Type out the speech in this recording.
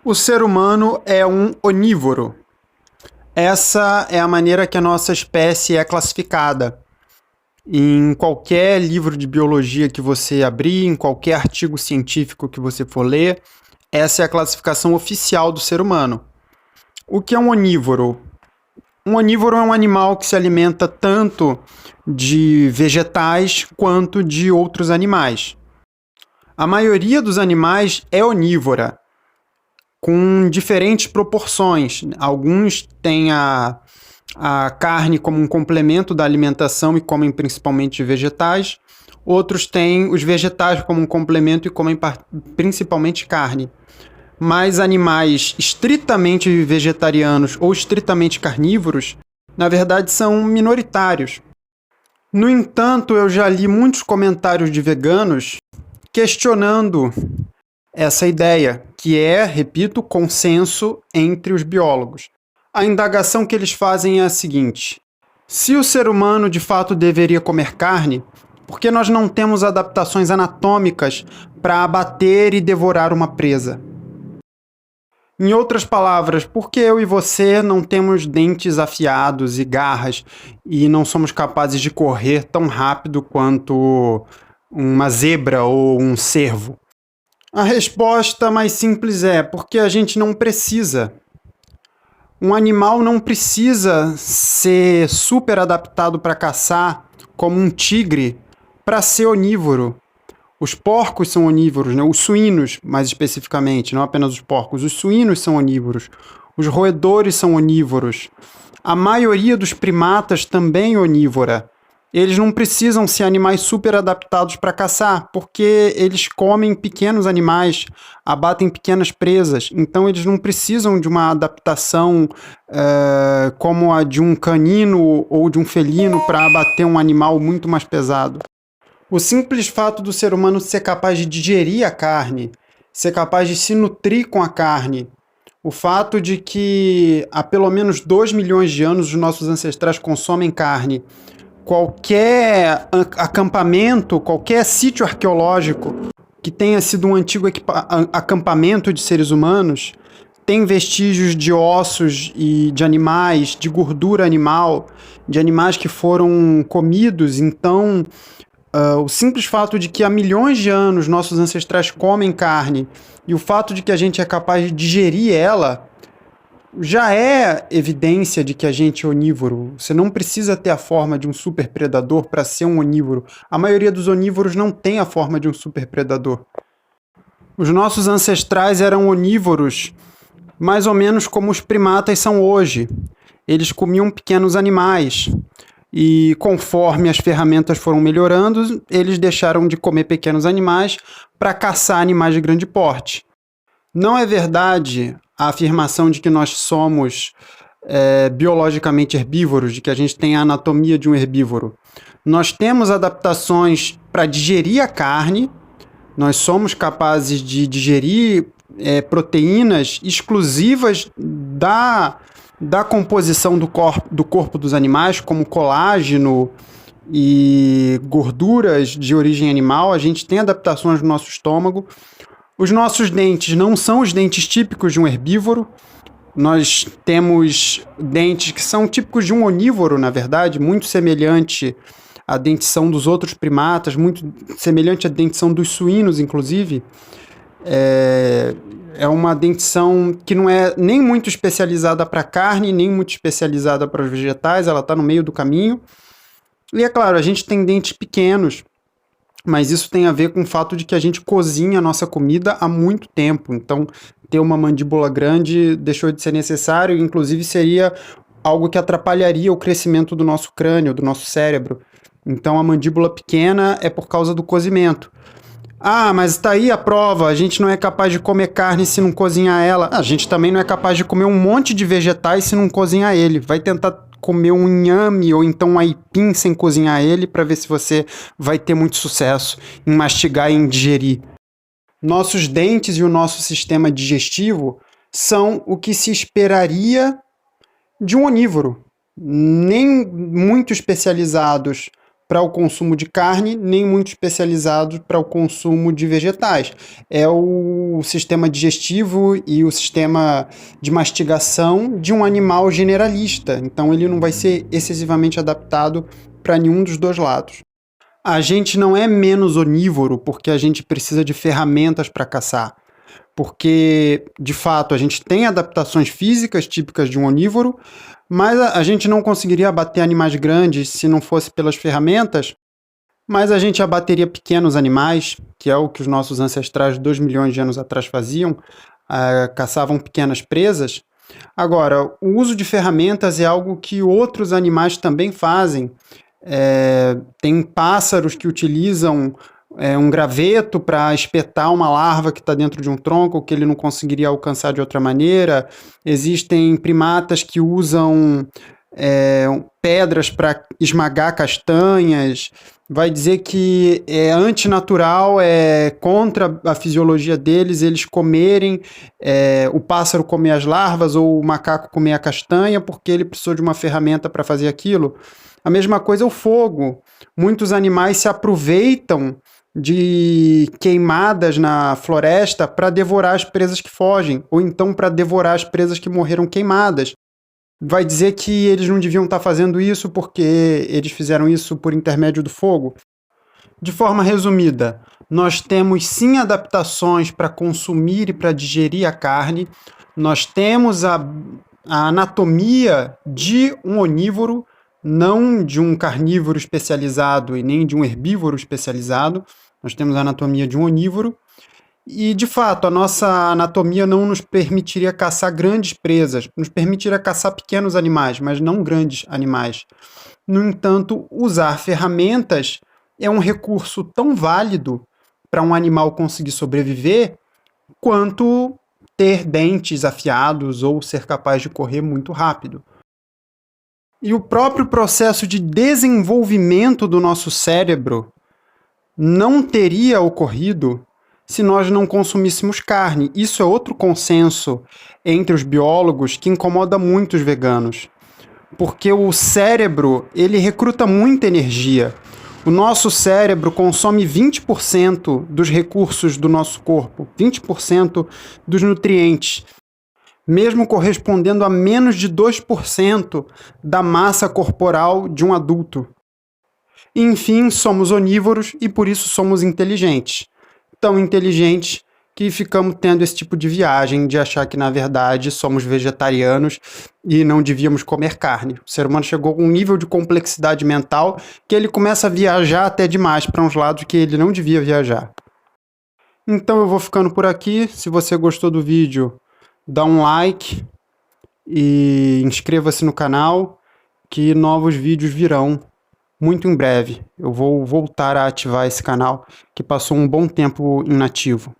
O ser humano é um onívoro. Essa é a maneira que a nossa espécie é classificada. Em qualquer livro de biologia que você abrir, em qualquer artigo científico que você for ler, essa é a classificação oficial do ser humano. O que é um onívoro? Um onívoro é um animal que se alimenta tanto de vegetais quanto de outros animais. A maioria dos animais é onívora, com diferentes proporções. Alguns têm a carne como um complemento da alimentação e comem principalmente vegetais. Outros têm os vegetais como um complemento e comem principalmente carne. Mas animais estritamente vegetarianos ou estritamente carnívoros, na verdade, são minoritários. No entanto, eu já li muitos comentários de veganos questionando essa ideia, que é, repito, consenso entre os biólogos. A indagação que eles fazem é a seguinte: se o ser humano de fato deveria comer carne, por que nós não temos adaptações anatômicas para abater e devorar uma presa? Em outras palavras, por que eu e você não temos dentes afiados e garras e não somos capazes de correr tão rápido quanto uma zebra ou um cervo? A resposta mais simples é porque a gente não precisa. Um animal não precisa ser super adaptado para caçar, como um tigre, para ser onívoro. Os porcos são onívoros, né? Os suínos, mais especificamente, não apenas os porcos. Os suínos são onívoros. Os roedores são onívoros. A maioria dos primatas também é onívora. Eles não precisam ser animais super adaptados para caçar, porque eles comem pequenos animais, abatem pequenas presas. Então, eles não precisam de uma adaptação como a de um canino ou de um felino para abater um animal muito mais pesado. O simples fato do ser humano ser capaz de digerir a carne, ser capaz de se nutrir com a carne, o fato de que há pelo menos 2 milhões de anos os nossos ancestrais consomem carne, qualquer acampamento, qualquer sítio arqueológico que tenha sido um antigo acampamento de seres humanos, tem vestígios de ossos e de animais, de gordura animal, de animais que foram comidos. Então, o simples fato de que há milhões de anos nossos ancestrais comem carne e o fato de que a gente é capaz de digerir ela já é evidência de que a gente é onívoro. Você não precisa ter a forma de um super predador para ser um onívoro. A maioria dos onívoros não tem a forma de um super predador. Os nossos ancestrais eram onívoros mais ou menos como os primatas são hoje. Eles comiam pequenos animais. E conforme as ferramentas foram melhorando, eles deixaram de comer pequenos animais para caçar animais de grande porte. Não é verdade a afirmação de que nós somos biologicamente herbívoros, de que a gente tem a anatomia de um herbívoro. Nós temos adaptações para digerir a carne, nós somos capazes de digerir proteínas exclusivas da composição do corpo dos animais, como colágeno e gorduras de origem animal. A gente tem adaptações no nosso estômago. Os nossos dentes não são os dentes típicos de um herbívoro. Nós temos dentes que são típicos de um onívoro, na verdade, muito semelhante à dentição dos outros primatas, muito semelhante à dentição dos suínos, inclusive. É uma dentição que não é nem muito especializada para carne, nem muito especializada para os vegetais, ela está no meio do caminho. E é claro, a gente tem dentes pequenos, mas isso tem a ver com o fato de que a gente cozinha a nossa comida há muito tempo. Então, ter uma mandíbula grande deixou de ser necessário, inclusive seria algo que atrapalharia o crescimento do nosso crânio, do nosso cérebro. Então, a mandíbula pequena é por causa do cozimento. Ah, mas está aí a prova, a gente não é capaz de comer carne se não cozinhar ela. A gente também não é capaz de comer um monte de vegetais se não cozinhar ele. Vai tentar comer um inhame ou então um aipim sem cozinhar ele para ver se você vai ter muito sucesso em mastigar e em digerir. Nossos dentes e o nosso sistema digestivo são o que se esperaria de um onívoro. Nem muito especializados para o consumo de carne, nem muito especializado para o consumo de vegetais. É o sistema digestivo e o sistema de mastigação de um animal generalista. Então, ele não vai ser excessivamente adaptado para nenhum dos dois lados. A gente não é menos onívoro porque a gente precisa de ferramentas para caçar. Porque, de fato, a gente tem adaptações físicas típicas de um onívoro, mas a gente não conseguiria abater animais grandes se não fosse pelas ferramentas, mas a gente abateria pequenos animais, que é o que os nossos ancestrais 2 milhões de anos atrás faziam, caçavam pequenas presas. Agora, o uso de ferramentas é algo que outros animais também fazem. Tem pássaros que utilizam um graveto para espetar uma larva que está dentro de um tronco que ele não conseguiria alcançar de outra maneira. Existem primatas que usam pedras para esmagar castanhas. Vai dizer que é antinatural, é contra a fisiologia deles eles comerem, o pássaro comer as larvas ou o macaco comer a castanha, porque ele precisou de uma ferramenta para fazer aquilo. A mesma coisa é o fogo. Muitos animais se aproveitam de queimadas na floresta para devorar as presas que fogem, ou então para devorar as presas que morreram queimadas. Vai dizer que eles não deviam estar fazendo isso porque eles fizeram isso por intermédio do fogo? De forma resumida, nós temos sim adaptações para consumir e para digerir a carne, nós temos a anatomia de um onívoro, não de um carnívoro especializado e nem de um herbívoro especializado. Nós temos a anatomia de um onívoro e, de fato, a nossa anatomia não nos permitiria caçar grandes presas, nos permitiria caçar pequenos animais, mas não grandes animais. No entanto, usar ferramentas é um recurso tão válido para um animal conseguir sobreviver quanto ter dentes afiados ou ser capaz de correr muito rápido. E o próprio processo de desenvolvimento do nosso cérebro não teria ocorrido se nós não consumíssemos carne. Isso é outro consenso entre os biólogos que incomoda muito os veganos. Porque o cérebro, ele recruta muita energia. O nosso cérebro consome 20% dos recursos do nosso corpo, 20% dos nutrientes, mesmo correspondendo a menos de 2% da massa corporal de um adulto. Enfim, somos onívoros e por isso somos inteligentes. Tão inteligentes que ficamos tendo esse tipo de viagem de achar que, na verdade, somos vegetarianos e não devíamos comer carne. O ser humano chegou a um nível de complexidade mental que ele começa a viajar até demais para uns lados que ele não devia viajar. Então eu vou ficando por aqui. Se você gostou do vídeo, dá um like e inscreva-se no canal, que novos vídeos virão muito em breve. Eu vou voltar a ativar esse canal, que passou um bom tempo inativo.